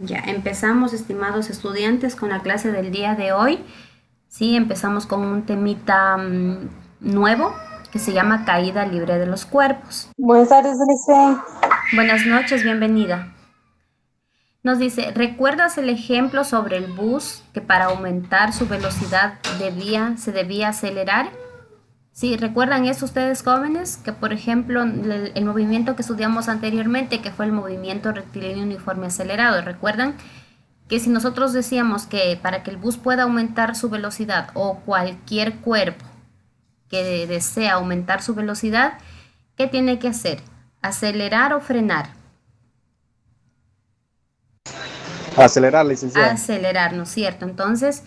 Ya empezamos, estimados estudiantes, con la clase del día de hoy. Sí, empezamos con un temita nuevo que se llama caída libre de los cuerpos. Buenas tardes, Alice. Buenas noches, bienvenida. Nos dice, ¿recuerdas el ejemplo sobre el bus que para aumentar su velocidad se debía acelerar? Sí, ¿recuerdan eso ustedes jóvenes? Que por ejemplo el movimiento que estudiamos anteriormente, que fue el movimiento rectilíneo uniforme acelerado, ¿recuerdan? Que si nosotros decíamos que para que el bus pueda aumentar su velocidad o cualquier cuerpo que desea aumentar su velocidad, ¿qué tiene que hacer? ¿Acelerar o frenar? Acelerar, licenciada. Acelerar, ¿no es cierto? Entonces,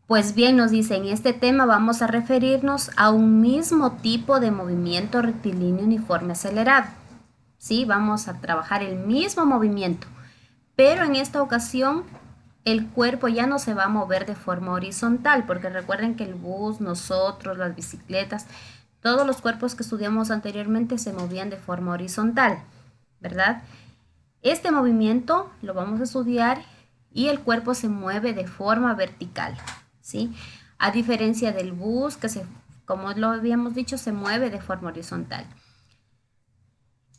pues bien, nos dice, en este tema vamos a referirnos a un mismo tipo de movimiento rectilíneo uniforme acelerado. ¿Sí? Vamos a trabajar el mismo movimiento, pero en esta ocasión el cuerpo ya no se va a mover de forma horizontal, porque recuerden que el bus, nosotros, las bicicletas, todos los cuerpos que estudiamos anteriormente se movían de forma horizontal, ¿verdad? Este movimiento lo vamos a estudiar y el cuerpo se mueve de forma vertical, ¿sí? A diferencia del bus como lo habíamos dicho, se mueve de forma horizontal.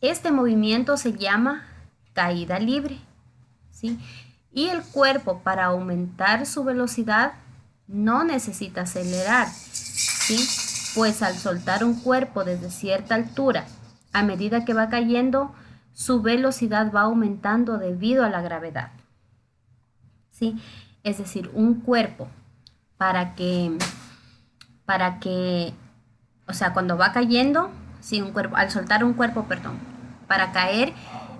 Este movimiento se llama caída libre, ¿sí? Y el cuerpo para aumentar su velocidad no necesita acelerar, ¿sí? Pues al soltar un cuerpo desde cierta altura, a medida que va cayendo, su velocidad va aumentando debido a la gravedad, ¿sí? Es decir, un cuerpo para que, para que, o sea, cuando va cayendo, sí, un cuerpo, al soltar un cuerpo, perdón, para caer,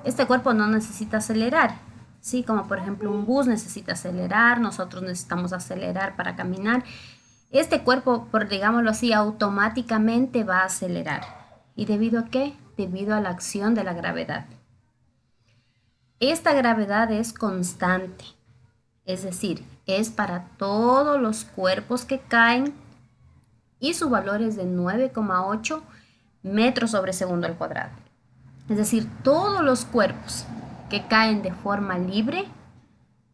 este cuerpo no necesita acelerar, ¿sí? Como por ejemplo un bus necesita acelerar, nosotros necesitamos acelerar para caminar. Este cuerpo, por digámoslo así, automáticamente va a acelerar. ¿Y debido a qué? Debido a la acción de la gravedad. Esta gravedad es constante, es decir, es para todos los cuerpos que caen y su valor es de 9,8 metros sobre segundo al cuadrado. Es decir, todos los cuerpos que caen de forma libre,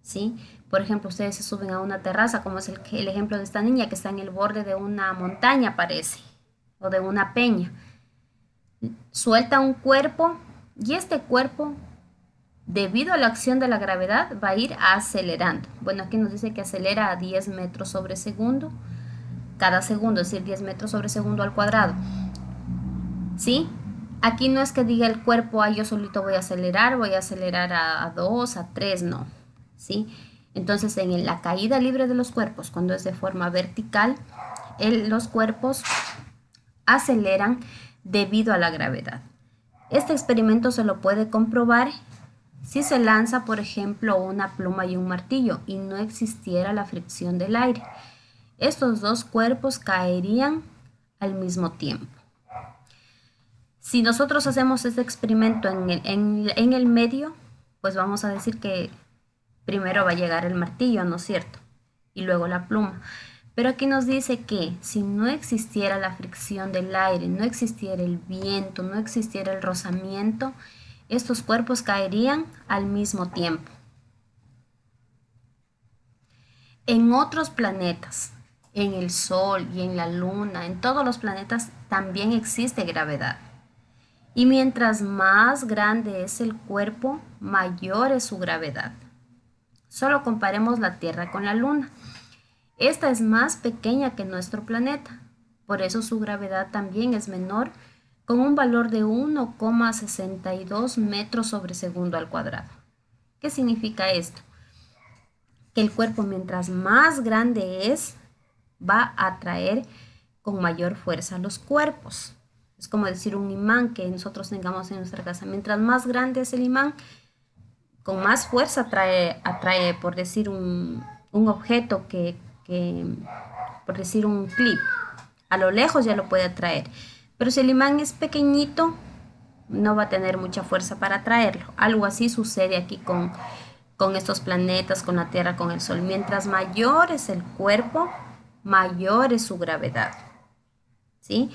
¿sí? Por ejemplo, ustedes se suben a una terraza, como es el ejemplo de esta niña que está en el borde de una montaña, parece, o de una peña. Suelta un cuerpo y este cuerpo, debido a la acción de la gravedad, va a ir acelerando. Bueno, aquí nos dice que acelera a 10 metros sobre segundo cada segundo, es decir, 10 metros sobre segundo al cuadrado. ¿Sí? Aquí no es que diga el cuerpo, yo solito voy a acelerar a 2 a 3 no. ¿Sí? Entonces, en la caída libre de los cuerpos, cuando es de forma vertical, los cuerpos aceleran debido a la gravedad. Este experimento se lo puede comprobar si se lanza, por ejemplo, una pluma y un martillo y no existiera la fricción del aire. Estos dos cuerpos caerían al mismo tiempo. Si nosotros hacemos este experimento en el medio, pues vamos a decir que primero va a llegar el martillo, ¿no es cierto? Y luego la pluma. Pero aquí nos dice que si no existiera la fricción del aire, no existiera el viento, no existiera el rozamiento, estos cuerpos caerían al mismo tiempo. En otros planetas, en el Sol y en la Luna, en todos los planetas también existe gravedad. Y mientras más grande es el cuerpo, mayor es su gravedad. Solo comparemos la Tierra con la Luna. Esta es más pequeña que nuestro planeta, por eso su gravedad también es menor, con un valor de 1,62 metros sobre segundo al cuadrado. ¿Qué significa esto? Que el cuerpo mientras más grande es, va a atraer con mayor fuerza los cuerpos. Es como decir un imán que nosotros tengamos en nuestra casa. Mientras más grande es el imán, con más fuerza atrae por decir un objeto por decir un clip. A lo lejos ya lo puede atraer. Pero si el imán es pequeñito, no va a tener mucha fuerza para atraerlo. Algo así sucede aquí con estos planetas, con la Tierra, con el Sol. Mientras mayor es el cuerpo, mayor es su gravedad. ¿Sí?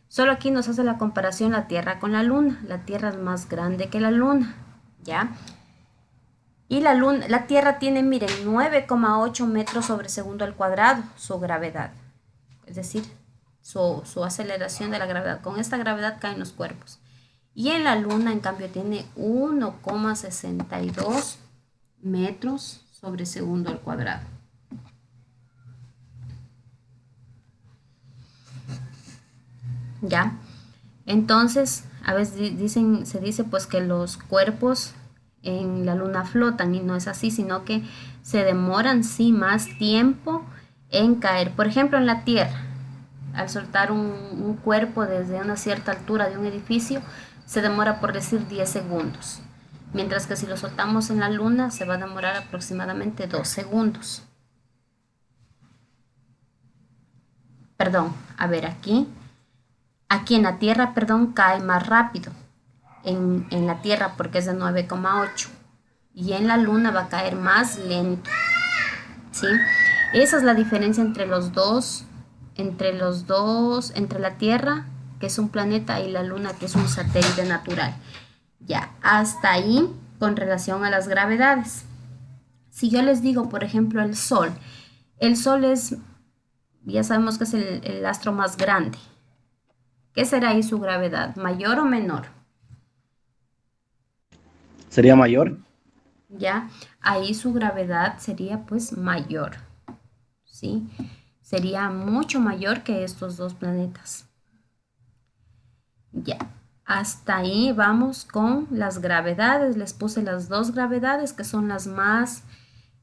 Solo aquí nos hace la comparación la Tierra con la Luna. La Tierra es más grande que la Luna, ¿ya? Y la Tierra tiene, miren, 9,8 metros sobre segundo al cuadrado, su gravedad. Es decir, su aceleración de la gravedad. Con esta gravedad caen los cuerpos. Y en la Luna, en cambio, tiene 1,62 metros sobre segundo al cuadrado. ¿Ya? Entonces, a veces se dice pues que los cuerpos en la Luna flotan y no es así, sino que se demoran sí más tiempo en caer. Por ejemplo, en la Tierra, al soltar un cuerpo desde una cierta altura de un edificio, se demora por decir 10 segundos. Mientras que si lo soltamos en la Luna, se va a demorar aproximadamente 2 segundos. Perdón, a ver aquí en la Tierra, perdón, cae más rápido en la Tierra porque es de 9,8 y en la Luna va a caer más lento, ¿sí? Esa es la diferencia entre entre la Tierra, que es un planeta, y la Luna, que es un satélite natural. Ya, hasta ahí con relación a las gravedades. Si yo les digo, por ejemplo, el Sol es, ya sabemos que es el astro más grande. ¿Qué será ahí su gravedad? ¿Mayor o menor? ¿Sería mayor? ¿Ya? Ahí su gravedad sería pues mayor, ¿sí? Sería mucho mayor que estos dos planetas. Ya, hasta ahí vamos con las gravedades. Les puse las dos gravedades que son las más,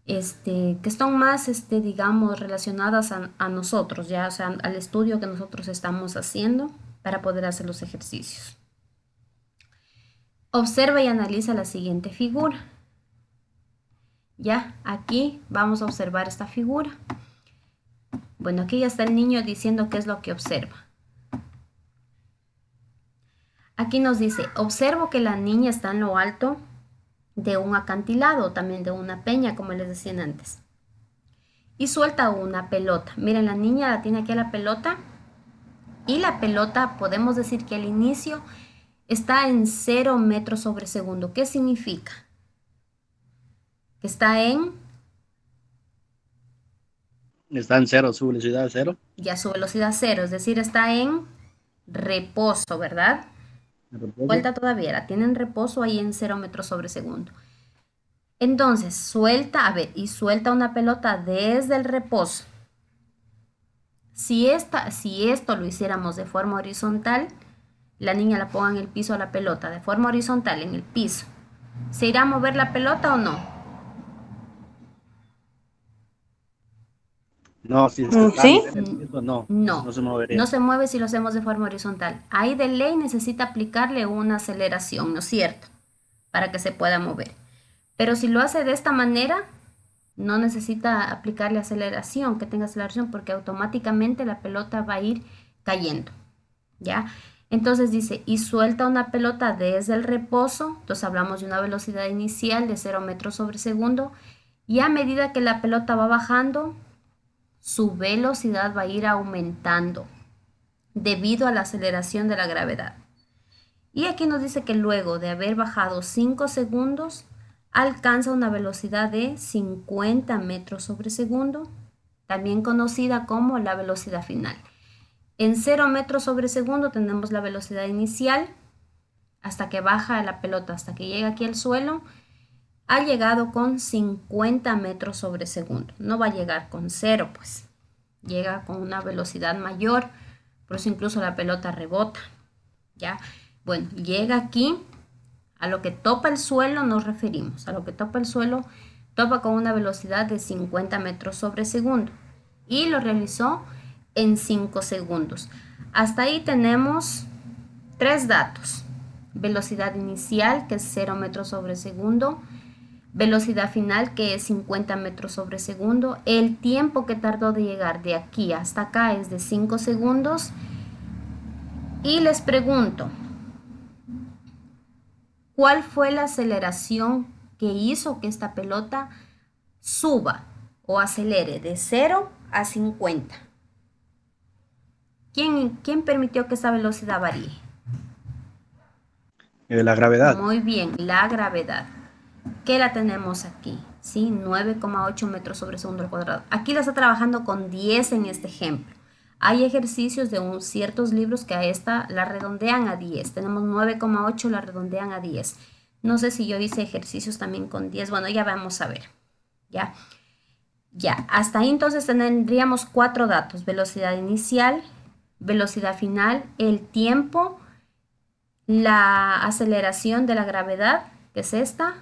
que están más, digamos, relacionadas a nosotros, ya, o sea, al estudio que nosotros estamos haciendo para poder hacer los ejercicios. Observa y analiza la siguiente figura. Ya, aquí vamos a observar esta figura. Bueno, aquí ya está el niño diciendo qué es lo que observa. Aquí nos dice, observo que la niña está en lo alto de un acantilado, o también de una peña, como les decían antes. Y suelta una pelota. Miren, la niña tiene aquí la pelota. Y la pelota, podemos decir que al inicio está en 0 metros sobre segundo. ¿Qué significa? Que está en... Está en cero, su velocidad es cero. Ya su velocidad cero, es decir, está en reposo, ¿verdad? ¿Me reposo? Vuelta todavía, la tiene en reposo ahí en 0 metros sobre segundo. Entonces, suelta, a ver, y suelta una pelota desde el reposo. Si esto lo hiciéramos de forma horizontal, la niña la ponga en el piso a la pelota, de forma horizontal, en el piso. ¿Se irá a mover la pelota o no? No, si es que está ¿Sí? en el piso, no, No, no se movería. no se mueve si lo hacemos de forma horizontal. Ahí de ley necesita aplicarle una aceleración, ¿no es cierto? Para que se pueda mover. Pero si lo hace de esta manera, no necesita aplicarle aceleración, que tenga aceleración, porque automáticamente la pelota va a ir cayendo, ¿ya? Entonces dice, y suelta una pelota desde el reposo, entonces hablamos de una velocidad inicial de 0 metros sobre segundo, y a medida que la pelota va bajando, su velocidad va a ir aumentando debido a la aceleración de la gravedad. Y aquí nos dice que luego de haber bajado 5 segundos, alcanza una velocidad de 50 metros sobre segundo, también conocida como la velocidad final. En 0 metros sobre segundo tenemos la velocidad inicial, hasta que baja la pelota, hasta que llega aquí al suelo, ha llegado con 50 metros sobre segundo. No va a llegar con 0, pues. Llega con una velocidad mayor, por eso incluso la pelota rebota, ¿ya? Bueno, llega aquí, a lo que topa el suelo nos referimos. A lo que topa el suelo, topa con una velocidad de 50 metros sobre segundo. Y lo realizó en 5 segundos. Hasta ahí tenemos 3 datos. Velocidad inicial, que es 0 metros sobre segundo. Velocidad final, que es 50 metros sobre segundo. El tiempo que tardó de llegar de aquí hasta acá es de 5 segundos. Y les pregunto, ¿cuál fue la aceleración que hizo que esta pelota suba o acelere de 0 a 50? ¿Quién permitió que esa velocidad varíe? La gravedad. Muy bien, la gravedad. ¿qué la tenemos aquí? ¿Sí? 9,8 metros sobre segundo al cuadrado. Aquí la está trabajando con 10 en este ejemplo. Hay ejercicios de ciertos libros que a esta la redondean a 10. Tenemos 9,8, la redondean a 10. No sé si yo hice ejercicios también con 10. Bueno, ya vamos a ver. ¿Ya? Ya, hasta ahí entonces tendríamos 4 datos: velocidad inicial, velocidad final, el tiempo, la aceleración de la gravedad, que es esta,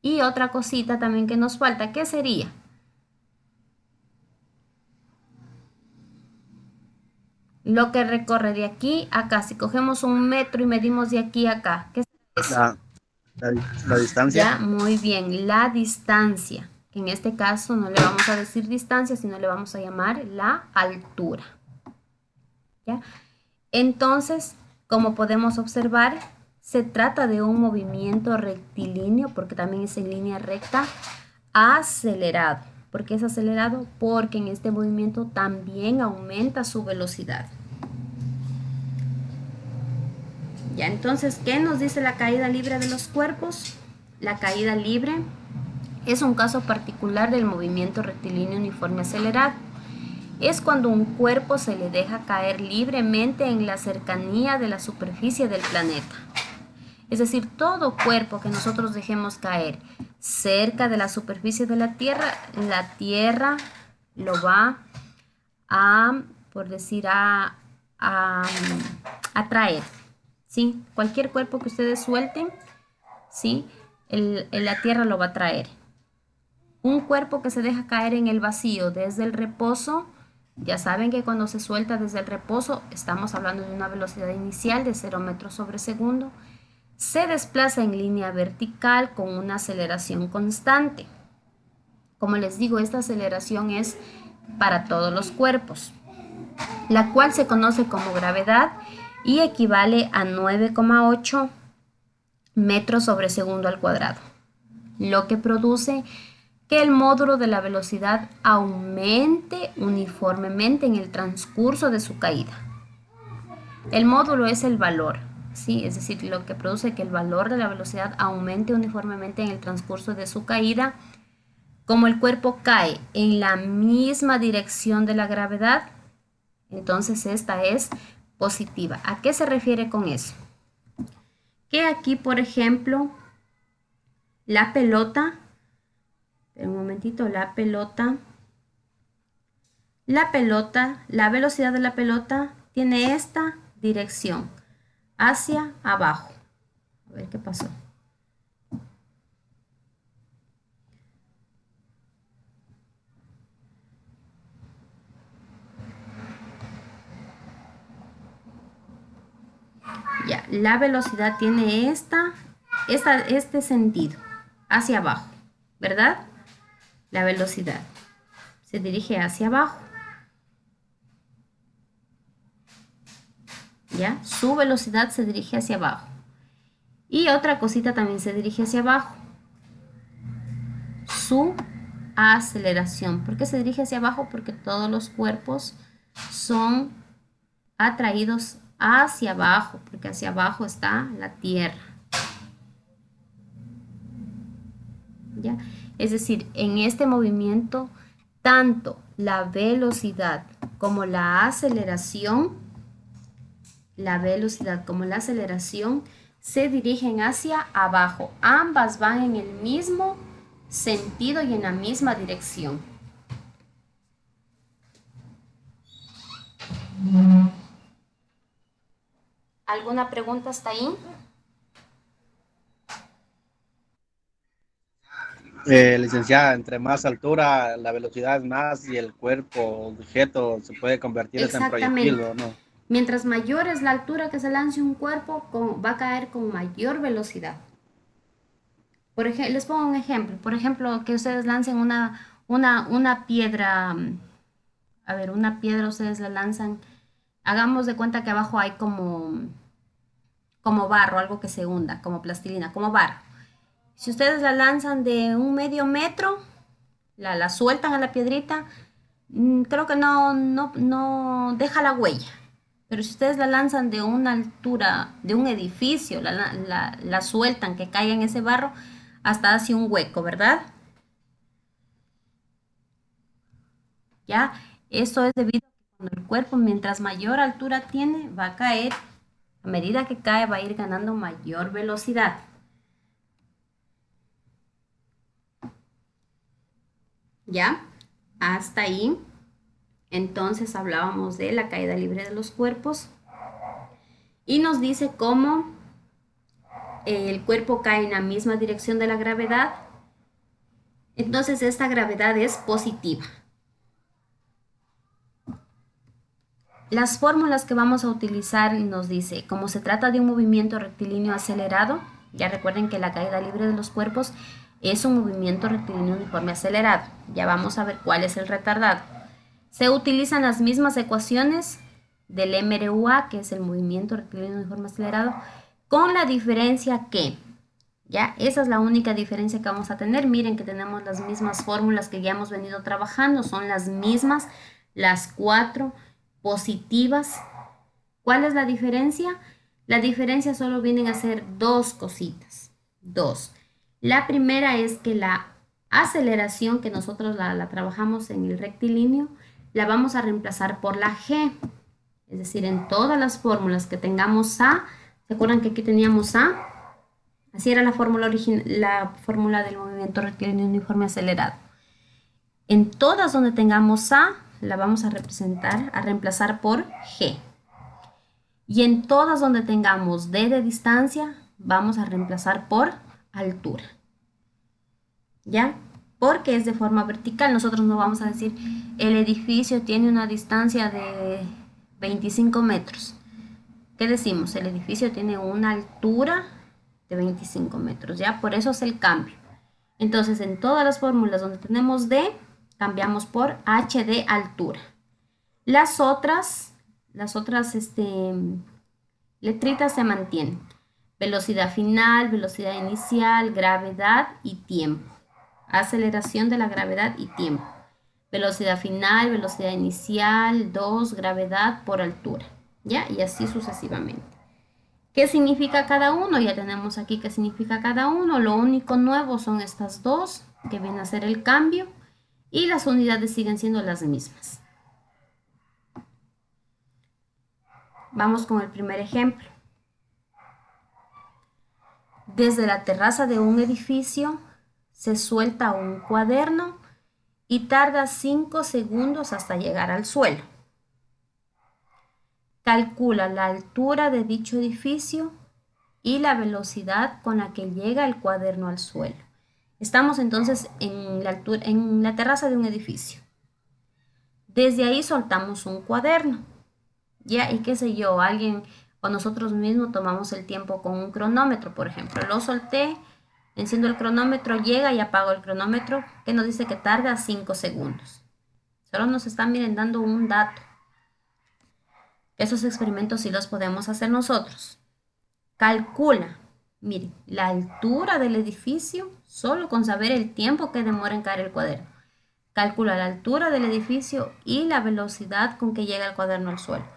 y otra cosita también que nos falta, ¿qué sería? Lo que recorre de aquí a acá. Si cogemos un metro y medimos de aquí a acá, ¿qué es eso? La distancia. Ya, muy bien, la distancia. En este caso no le vamos a decir distancia, sino le vamos a llamar la altura. ¿Ya? Entonces, como podemos observar, se trata de un movimiento rectilíneo, porque también es en línea recta, acelerado. ¿Por qué es acelerado? Porque en este movimiento también aumenta su velocidad. Ya, entonces, ¿qué nos dice la caída libre de los cuerpos? La caída libre es un caso particular del movimiento rectilíneo uniforme acelerado. Es cuando un cuerpo se le deja caer libremente en la cercanía de la superficie del planeta. Es decir, todo cuerpo que nosotros dejemos caer cerca de la superficie de la Tierra lo va a, por decir, a atraer. ¿Sí? Cualquier cuerpo que ustedes suelten, ¿sí? La Tierra lo va a traer. Un cuerpo que se deja caer en el vacío desde el reposo, ya saben que cuando se suelta desde el reposo, estamos hablando de una velocidad inicial de 0 metros sobre segundo, se desplaza en línea vertical con una aceleración constante. Como les digo, esta aceleración es para todos los cuerpos, la cual se conoce como gravedad y equivale a 9,8 metros sobre segundo al cuadrado, lo que produce que el módulo de la velocidad aumente uniformemente en el transcurso de su caída. El módulo es el valor, ¿sí? Es decir, lo que produce que el valor de la velocidad aumente uniformemente en el transcurso de su caída. Como el cuerpo cae en la misma dirección de la gravedad, entonces esta es positiva. ¿A qué se refiere con eso? Que aquí, por ejemplo, la pelota, un momentito, la velocidad de la pelota tiene esta dirección, hacia abajo. A ver qué pasó. Ya, la velocidad tiene este sentido, hacia abajo, ¿verdad? La velocidad se dirige hacia abajo. ¿Ya? Su velocidad se dirige hacia abajo. Y otra cosita también se dirige hacia abajo. Su aceleración. ¿Por qué se dirige hacia abajo? Porque todos los cuerpos son atraídos hacia abajo, porque hacia abajo está la Tierra. ¿Ya? Es decir, en este movimiento, tanto la velocidad como la aceleración, se dirigen hacia abajo. Ambas van en el mismo sentido y en la misma dirección. ¿Alguna pregunta hasta ahí? Licenciada, entre más altura, la velocidad más y el cuerpo, objeto, se puede convertir en proyectil, ¿o no? Mientras mayor es la altura que se lance un cuerpo, va a caer con mayor velocidad. Por ejemplo, les pongo un ejemplo. Por ejemplo, que ustedes lancen una piedra. A ver, una piedra ustedes la lanzan. Hagamos de cuenta que abajo hay como barro, algo que se hunda, como plastilina, como barro. Si ustedes la lanzan de un medio metro, la sueltan a la piedrita, creo que no deja la huella. Pero si ustedes la lanzan de una altura, de un edificio, la sueltan, que caiga en ese barro, hasta hace un hueco, ¿verdad? ¿Ya? Eso es debido a que cuando el cuerpo, mientras mayor altura tiene, va a caer, a medida que cae, va a ir ganando mayor velocidad. ¿Ya? Hasta ahí. Entonces hablábamos de la caída libre de los cuerpos y nos dice cómo el cuerpo cae en la misma dirección de la gravedad. Entonces esta gravedad es positiva. Las fórmulas que vamos a utilizar nos dice, como se trata de un movimiento rectilíneo acelerado, ya recuerden que la caída libre de los cuerpos es un movimiento rectilíneo uniforme acelerado. Ya vamos a ver cuál es el retardado. Se utilizan las mismas ecuaciones del MRUA, que es el movimiento rectilíneo uniforme acelerado, con la diferencia que, ya, esa es la única diferencia que vamos a tener. Miren que tenemos las mismas fórmulas que ya hemos venido trabajando, son las mismas, las 4 positivas. ¿Cuál es la diferencia? La diferencia solo vienen a ser dos cositas, dos. La primera es que la aceleración que nosotros la trabajamos en el rectilíneo, la vamos a reemplazar por la G. Es decir, en todas las fórmulas que tengamos A, ¿se acuerdan que aquí teníamos A? Así era la fórmula del movimiento rectilíneo uniforme acelerado. En todas donde tengamos A, la vamos a reemplazar por G. Y en todas donde tengamos D de distancia, vamos a reemplazar por altura. ¿Ya? Porque es de forma vertical. Nosotros no vamos a decir, el edificio tiene una distancia de 25 metros. ¿Qué decimos? El edificio tiene una altura de 25 metros, ¿ya? Por eso es el cambio. Entonces, en todas las fórmulas donde tenemos D, cambiamos por H de altura. Las otras letritas se mantienen. Velocidad final, velocidad inicial, gravedad y tiempo. Aceleración de la gravedad y tiempo. Velocidad final, velocidad inicial, 2, gravedad por altura. ¿Ya? Y así sucesivamente. ¿Qué significa cada uno? Ya tenemos aquí qué significa cada uno. Lo único nuevo son estas dos, que vienen a ser el cambio. Y las unidades siguen siendo las mismas. Vamos con el primer ejemplo. Desde la terraza de un edificio se suelta un cuaderno y tarda 5 segundos hasta llegar al suelo. Calcula la altura de dicho edificio y la velocidad con la que llega el cuaderno al suelo. Estamos entonces en la terraza de un edificio. Desde ahí soltamos un cuaderno. Ya, y qué sé yo, alguien o nosotros mismos tomamos el tiempo con un cronómetro, por ejemplo. Lo solté, enciendo el cronómetro, llega y apago el cronómetro, que nos dice que tarda 5 segundos. Solo nos están, miren, dando un dato. Esos experimentos sí los podemos hacer nosotros. Calcula, miren, la altura del edificio solo con saber el tiempo que demora en caer el cuaderno. Calcula la altura del edificio y la velocidad con que llega el cuaderno al suelo.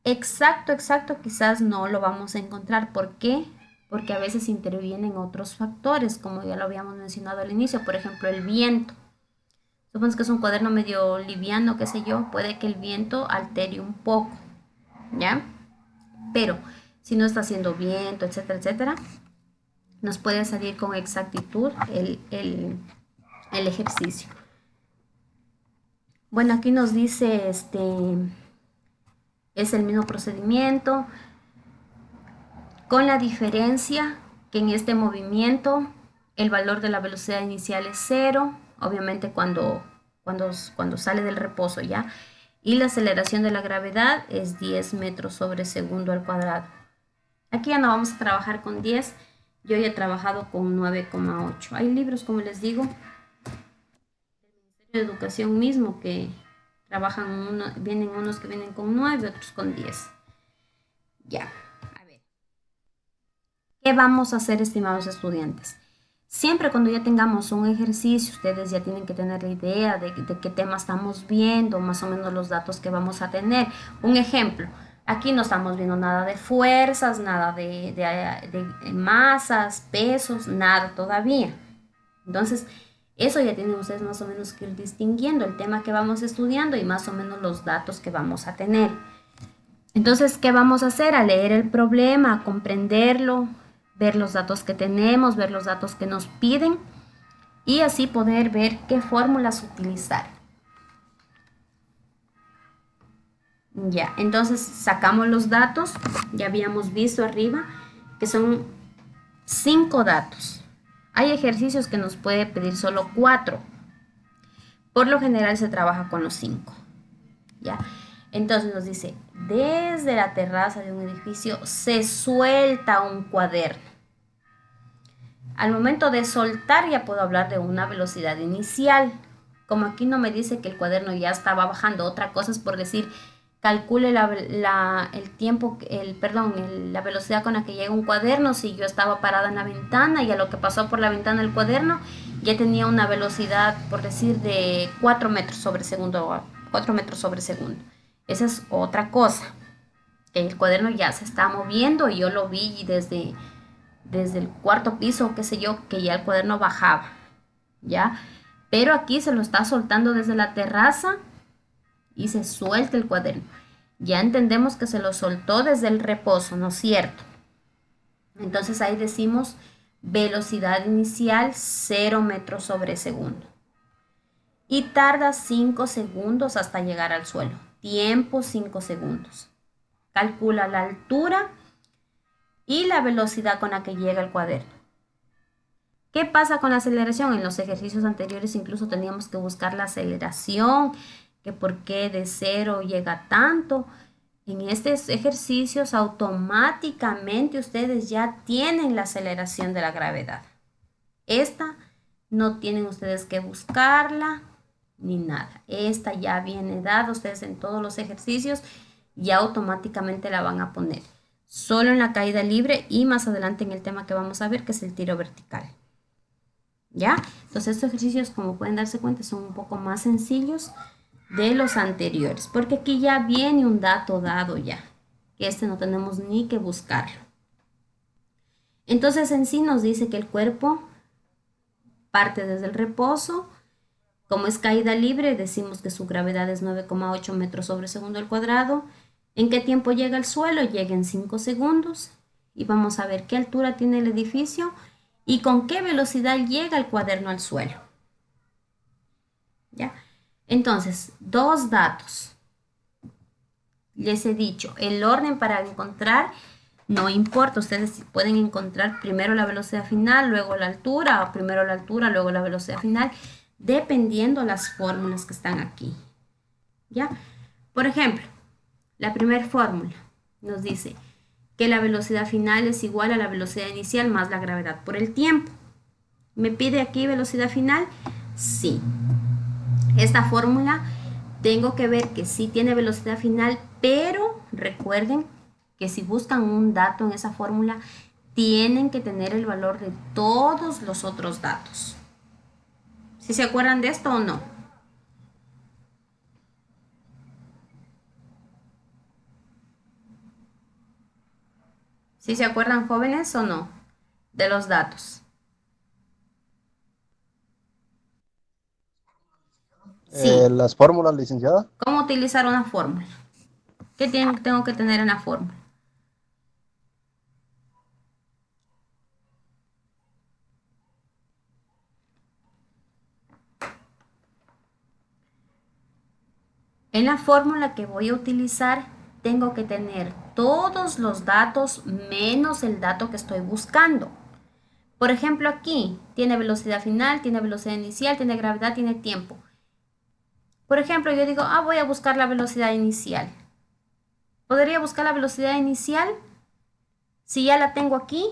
Exacto, quizás no lo vamos a encontrar. ¿Por qué? Porque a veces intervienen otros factores, como ya lo habíamos mencionado al inicio, por ejemplo, el viento. Supongamos que es un cuaderno medio liviano, qué sé yo, puede que el viento altere un poco, ¿ya? Pero si no está haciendo viento, etcétera, etcétera, nos puede salir con exactitud el ejercicio. Bueno, aquí nos dice es el mismo procedimiento, con la diferencia que en este movimiento el valor de la velocidad inicial es 0, obviamente cuando sale del reposo, ¿ya? Y la aceleración de la gravedad es 10 metros sobre segundo al cuadrado. Aquí ya no vamos a trabajar con 10, yo ya he trabajado con 9,8. Hay libros, como les digo, del Ministerio de Educación mismo que trabajan, vienen unos que vienen con 9, otros con 10. Ya, a ver. ¿Qué vamos a hacer, estimados estudiantes? Siempre cuando ya tengamos un ejercicio, ustedes ya tienen que tener la idea de qué tema estamos viendo, más o menos los datos que vamos a tener. Un ejemplo, Aquí no estamos viendo nada de fuerzas, nada de masas, pesos, nada todavía. Entonces, eso ya tienen ustedes más o menos que ir distinguiendo el tema que vamos estudiando y más o menos los datos que vamos a tener. Entonces, ¿qué vamos a hacer? A leer el problema, a comprenderlo, ver los datos que tenemos, ver los datos que nos piden y así poder ver qué fórmulas utilizar. Ya, entonces sacamos los datos, ya habíamos visto arriba que son 5 datos. Hay ejercicios que nos puede pedir solo 4. Por lo general se trabaja con los 5. ¿Ya? Entonces nos dice, desde la terraza de un edificio se suelta un cuaderno. Al momento de soltar ya puedo hablar de una velocidad inicial. Como aquí no me dice que el cuaderno ya estaba bajando, otra cosa es por decir, calcule el tiempo, la velocidad con la que llega un cuaderno. Si yo estaba parada en la ventana y a lo que pasó por la ventana del cuaderno, ya tenía una velocidad, por decir, de 4 metros sobre segundo, 4 metros sobre segundo. Esa es otra cosa. El cuaderno ya se está moviendo y yo lo vi desde el cuarto piso, qué sé yo, que ya el cuaderno bajaba, ¿ya? Pero aquí se lo está soltando desde la terraza y se suelta el cuaderno. Ya entendemos que se lo soltó desde el reposo, ¿no es cierto? Entonces ahí decimos velocidad inicial 0 metros sobre segundo. Y tarda 5 segundos hasta llegar al suelo. Tiempo 5 segundos. Calcula la altura y la velocidad con la que llega el cuaderno. ¿Qué pasa con la aceleración? En los ejercicios anteriores incluso teníamos que buscar la aceleración, que por qué de 0 llega tanto. En estos ejercicios automáticamente ustedes ya tienen la aceleración de la gravedad. Esta no tienen ustedes que buscarla ni nada. Esta ya viene dada ustedes en todos los ejercicios y automáticamente la van a poner. Solo en la caída libre y más adelante en el tema que vamos a ver, que es el tiro vertical. ¿Ya? Entonces estos ejercicios, como pueden darse cuenta, son un poco más sencillos de los anteriores, porque aquí ya viene un dato dado ya, que este no tenemos ni que buscarlo. Entonces en sí nos dice que el cuerpo parte desde el reposo. Como es caída libre, decimos que su gravedad es 9,8 metros sobre segundo al cuadrado. ¿En qué tiempo llega al suelo? Llega en 5 segundos. Y vamos a ver qué altura tiene el edificio y con qué velocidad llega el cuaderno al suelo. ¿Ya? Entonces, dos datos. Les he dicho, el orden para encontrar no importa. Ustedes pueden encontrar primero la velocidad final, luego la altura, o primero la altura, luego la velocidad final, dependiendo las fórmulas que están aquí. ¿Ya? Por ejemplo, la primera fórmula nos dice que la velocidad final es igual a la velocidad inicial más la gravedad por el tiempo. ¿Me pide aquí velocidad final? Sí. Esta fórmula tengo que ver que sí tiene velocidad final, pero recuerden que si buscan un dato en esa fórmula, tienen que tener el valor de todos los otros datos. ¿Sí se acuerdan de esto o no? ¿Sí se acuerdan, jóvenes, o no? De los datos. Sí. Las fórmulas, licenciada. ¿Cómo utilizar una fórmula? ¿Qué tengo que tener en la fórmula? En la fórmula que voy a utilizar, tengo que tener todos los datos menos el dato que estoy buscando. Por ejemplo, aquí tiene velocidad final, tiene velocidad inicial, tiene gravedad, tiene tiempo. Por ejemplo, yo digo, voy a buscar la velocidad inicial. ¿Podría buscar la velocidad inicial si ya la tengo aquí?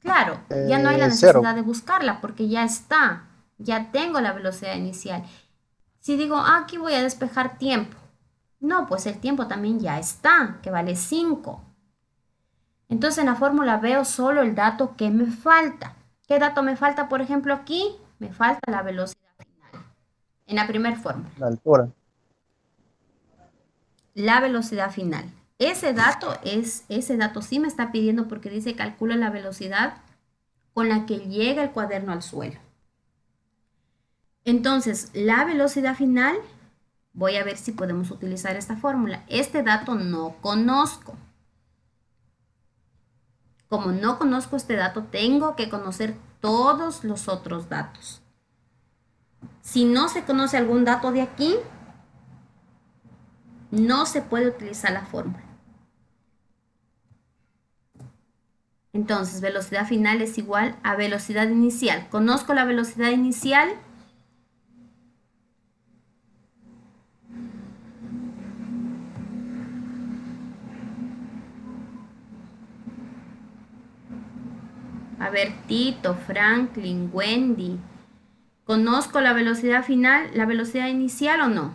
Claro, ya no hay la Cero. necesidad de buscarla porque ya está, ya tengo la velocidad inicial. Si digo, aquí voy a despejar tiempo. No, pues el tiempo también ya está, que vale 5. Entonces en la fórmula veo solo el dato que me falta. ¿Qué dato me falta, por ejemplo, aquí? Me falta la velocidad final. En la primera fórmula. La altura. la velocidad final. Ese dato sí me está pidiendo porque dice calcula la velocidad con la que llega el cuaderno al suelo. Entonces, la velocidad final, voy a ver si podemos utilizar esta fórmula. Este dato no conozco. Como no conozco este dato, tengo que conocer todos los otros datos. Si no se conoce algún dato de aquí, no se puede utilizar la fórmula. Entonces, velocidad final es igual a velocidad inicial. ¿Conozco la velocidad inicial? A ver, Tito, Franklin, Wendy. ¿Conozco la velocidad final, la velocidad inicial o no?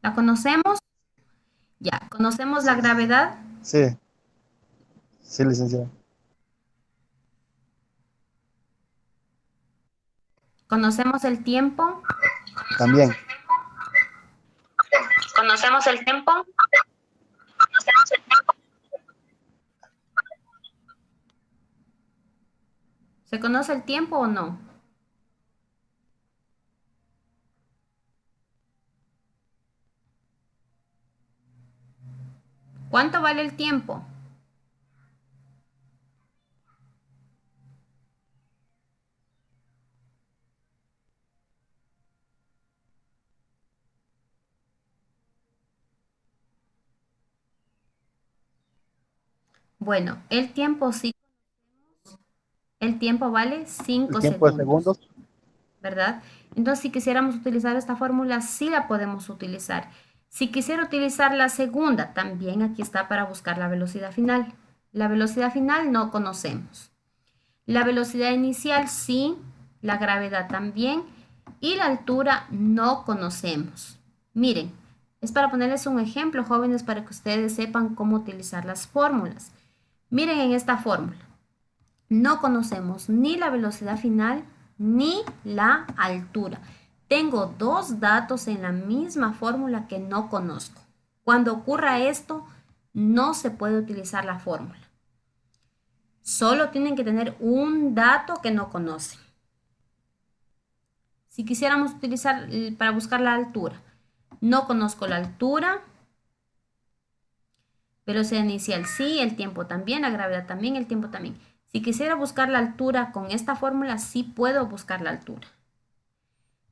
¿La conocemos? Ya. ¿Conocemos la gravedad? Sí, sí, licenciada. ¿Conocemos el tiempo? También. ¿Conocemos el tiempo? ¿Se conoce el tiempo o no? ¿Cuánto vale el tiempo? Bueno, el tiempo sí. El tiempo vale El 5 tiempo de segundos, segundos. ¿verdad? Entonces, si quisiéramos utilizar esta fórmula, sí la podemos utilizar. Si quisiera utilizar la segunda, también aquí está para buscar la velocidad final. La velocidad final no conocemos. La velocidad inicial sí, la gravedad también y la altura no conocemos. Miren, es para ponerles un ejemplo, jóvenes, para que ustedes sepan cómo utilizar las fórmulas. Miren en esta fórmula. No conocemos ni la velocidad final ni la altura. Tengo dos datos en la misma fórmula que no conozco. Cuando ocurra esto, no se puede utilizar la fórmula. Solo tienen que tener un dato que no conocen. Si quisiéramos utilizar para buscar la altura, no conozco la altura, velocidad inicial sí, el tiempo también, la gravedad también, el tiempo también. Si quisiera buscar la altura con esta fórmula, sí puedo buscar la altura.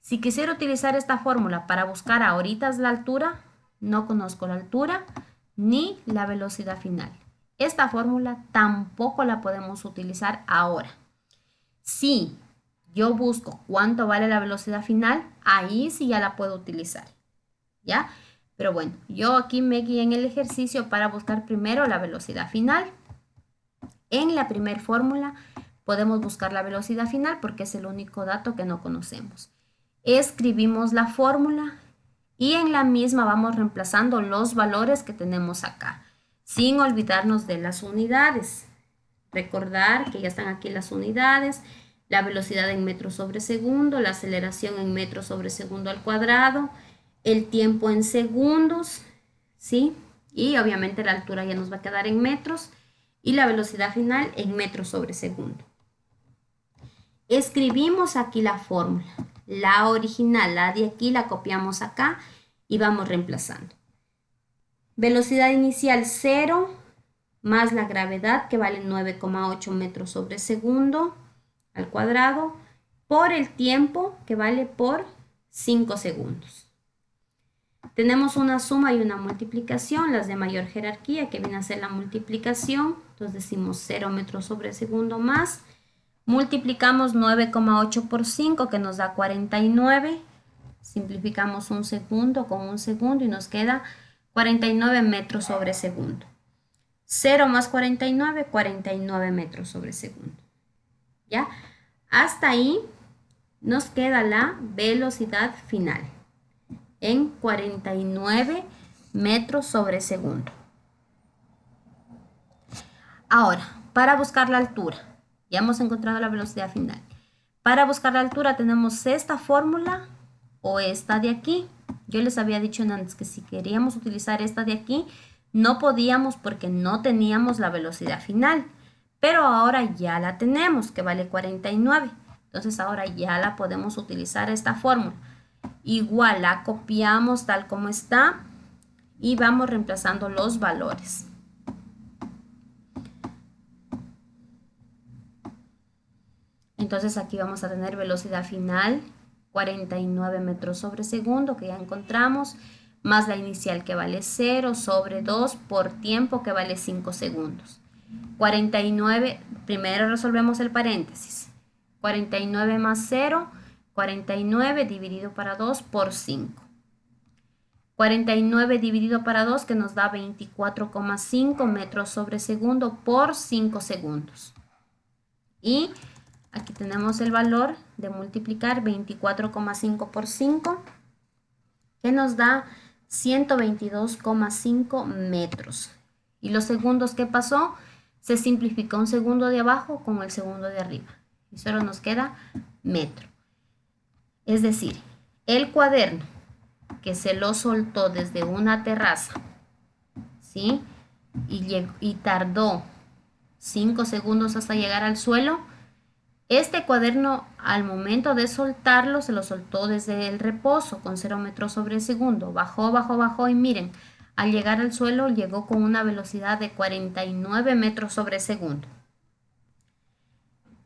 Si quisiera utilizar esta fórmula para buscar ahorita la altura, no conozco la altura ni la velocidad final. Esta fórmula tampoco la podemos utilizar ahora. Si yo busco cuánto vale la velocidad final, ahí sí ya la puedo utilizar. ¿Ya? Pero bueno, yo aquí me guié en el ejercicio para buscar primero la velocidad final. En la primera fórmula podemos buscar la velocidad final porque es el único dato que no conocemos. Escribimos la fórmula y en la misma vamos reemplazando los valores que tenemos acá, sin olvidarnos de las unidades. Recordar que ya están aquí las unidades, la velocidad en metros sobre segundo, la aceleración en metros sobre segundo al cuadrado, el tiempo en segundos, ¿sí? Y obviamente la altura ya nos va a quedar en metros y la velocidad final en metros sobre segundo. Escribimos aquí la fórmula, la original, la de aquí la copiamos acá y vamos reemplazando. Velocidad inicial 0 más la gravedad que vale 9,8 metros sobre segundo al cuadrado por el tiempo que vale por 5 segundos. Tenemos una suma y una multiplicación, las de mayor jerarquía que viene a ser la multiplicación, entonces decimos 0 metros sobre segundo más, multiplicamos 9,8 por 5 que nos da 49, simplificamos un segundo con un segundo y nos queda 49 metros sobre segundo. 0 más 49, 49 metros sobre segundo. ¿Ya? Hasta ahí nos queda la velocidad final en 49 metros sobre segundo. Ahora, para buscar la altura, ya hemos encontrado la velocidad final. Para buscar la altura tenemos esta fórmula o esta de aquí. Yo les había dicho antes que si queríamos utilizar esta de aquí, no podíamos porque no teníamos la velocidad final. Pero ahora ya la tenemos, que vale 49. Entonces ahora ya la podemos utilizar esta fórmula. Igual la copiamos tal como está y vamos reemplazando los valores. Entonces aquí vamos a tener velocidad final 49 metros sobre segundo, que ya encontramos, más la inicial que vale 0 sobre 2 por tiempo que vale 5 segundos. 49, primero resolvemos el paréntesis. 49 más 0, 49 dividido para 2 por 5. 49 dividido para 2 que nos da 24,5 metros sobre segundo por 5 segundos. Y aquí tenemos el valor de multiplicar 24,5 por 5, que nos da 122,5 metros. ¿Y los segundos qué pasó? Se simplificó un segundo de abajo con el segundo de arriba. Y solo nos queda metro. Es decir, el cuaderno que se lo soltó desde una terraza, ¿sí? Y tardó 5 segundos hasta llegar al suelo. Este cuaderno, al momento de soltarlo, se lo soltó desde el reposo con 0 metros sobre segundo. Bajó, bajó, bajó y miren, al llegar al suelo llegó con una velocidad de 49 metros sobre segundo.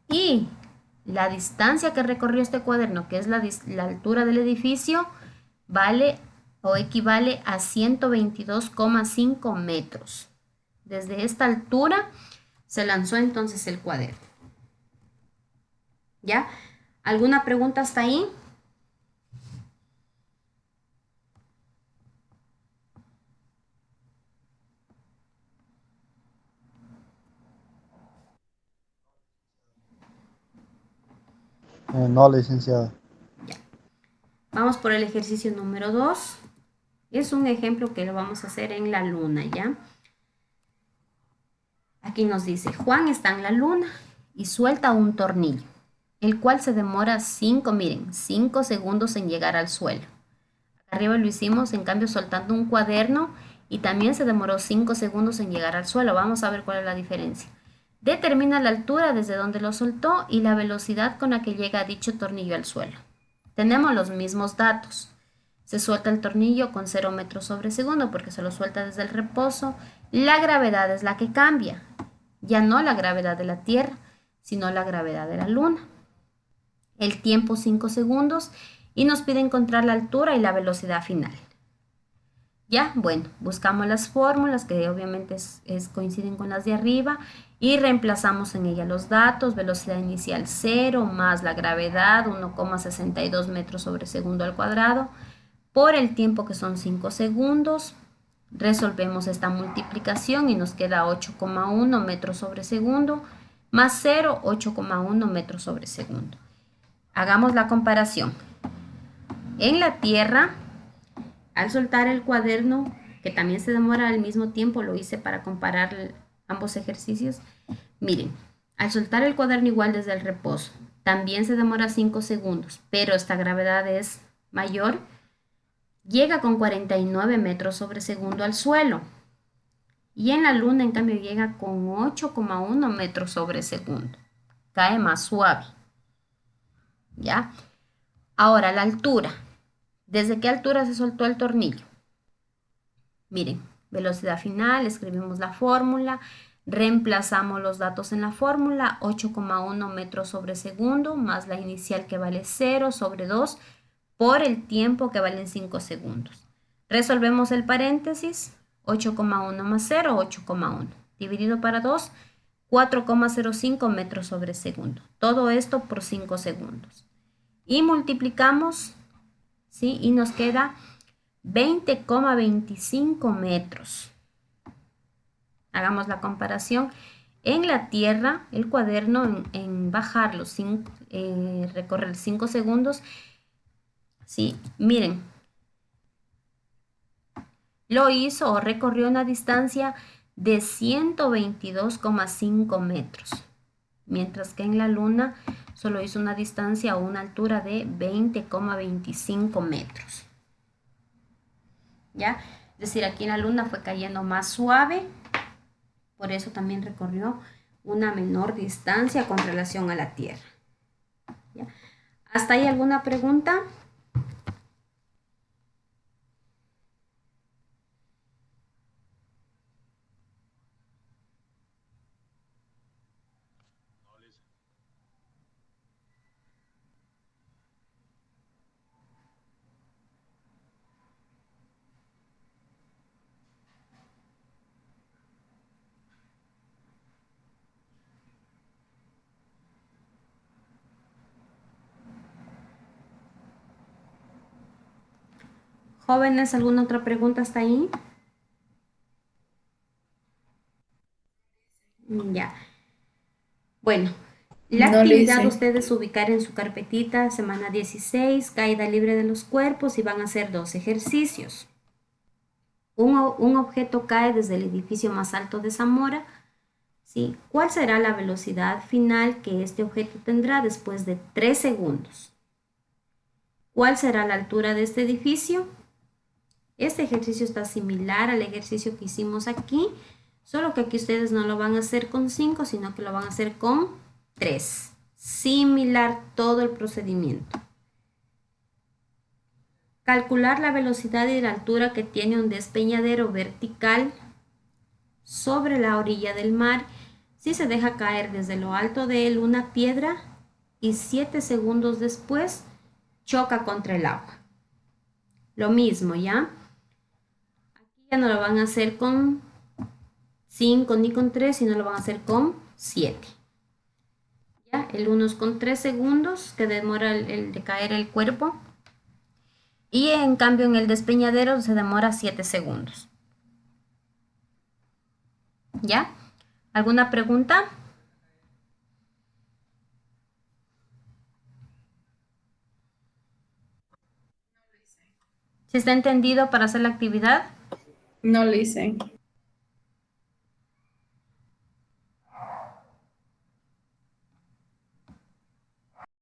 Y la distancia que recorrió este cuaderno, que es la altura del edificio, vale o equivale a 122,5 metros. Desde esta altura se lanzó entonces el cuaderno. ¿Ya? ¿Alguna pregunta hasta ahí? No, licenciada. Ya. Vamos por el ejercicio número 2. Es un ejemplo que lo vamos a hacer en la luna, ¿ya? Aquí nos dice, Juan está en la luna y suelta un tornillo, el cual se demora 5 segundos en llegar al suelo. Arriba lo hicimos, en cambio, soltando un cuaderno y también se demoró 5 segundos en llegar al suelo. Vamos a ver cuál es la diferencia. Determina la altura desde donde lo soltó y la velocidad con la que llega dicho tornillo al suelo. Tenemos los mismos datos. Se suelta el tornillo con 0 metros sobre segundo porque se lo suelta desde el reposo. La gravedad es la que cambia. Ya no la gravedad de la Tierra, sino la gravedad de la Luna. El tiempo 5 segundos y nos pide encontrar la altura y la velocidad final. Ya, bueno, buscamos las fórmulas que obviamente coinciden con las de arriba y reemplazamos en ella los datos, velocidad inicial 0 más la gravedad 1,62 metros sobre segundo al cuadrado por el tiempo que son 5 segundos. Resolvemos esta multiplicación y nos queda 8,1 metros sobre segundo más 0, 8,1 metros sobre segundo. Hagamos la comparación. En la Tierra, al soltar el cuaderno, que también se demora al mismo tiempo, lo hice para comparar ambos ejercicios. Miren, al soltar el cuaderno igual desde el reposo, también se demora 5 segundos, pero esta gravedad es mayor. Llega con 49 metros sobre segundo al suelo. Y en la luna, en cambio, llega con 8,1 metros sobre segundo. Cae más suave. ¿Ya? Ahora, la altura. ¿Desde qué altura se soltó el tornillo? Miren, velocidad final, escribimos la fórmula, reemplazamos los datos en la fórmula, 8,1 metros sobre segundo, más la inicial que vale 0 sobre 2, por el tiempo que valen 5 segundos. Resolvemos el paréntesis, 8,1 más 0, 8,1. Dividido para 2, 4,05 metros sobre segundo. Todo esto por 5 segundos. Y multiplicamos, ¿sí? Y nos queda 20,25 metros. Hagamos la comparación. En la Tierra, el cuaderno en bajar recorrer 5 segundos, ¿sí? Miren, lo hizo o recorrió una distancia de 122,5 metros, mientras que en la Luna solo hizo una distancia o una altura de 20,25 metros. ¿ya? Es decir, aquí en la Luna fue cayendo más suave, por eso también recorrió una menor distancia con relación a la Tierra, ¿ya? ¿Hasta ahí alguna pregunta? Jóvenes, ¿alguna otra pregunta hasta ahí? Ya. Bueno, la No lo actividad hice. ustedes ubicar en su carpetita, semana 16, caída libre de los cuerpos y van a hacer dos ejercicios. Un objeto cae desde el edificio más alto de Zamora, ¿sí? ¿Cuál será la velocidad final que este objeto tendrá después de 3 segundos? ¿Cuál será la altura de este edificio? Este ejercicio está similar al ejercicio que hicimos aquí, solo que aquí ustedes no lo van a hacer con 5, sino que lo van a hacer con 3. Similar todo el procedimiento. Calcular la velocidad y la altura que tiene un despeñadero vertical sobre la orilla del mar si se deja caer desde lo alto de él una piedra y 7 segundos después choca contra el agua. Lo mismo, ¿ya? Aquí ya no lo van a hacer con 5 ni con 3, sino lo van a hacer con 7. ¿Ya? El 1 es con 3 segundos que demora el de caer el cuerpo. Y en cambio en el despeñadero se demora 7 segundos. ¿Ya? ¿Alguna pregunta? ¿Si está entendido para hacer la actividad? No lo hice.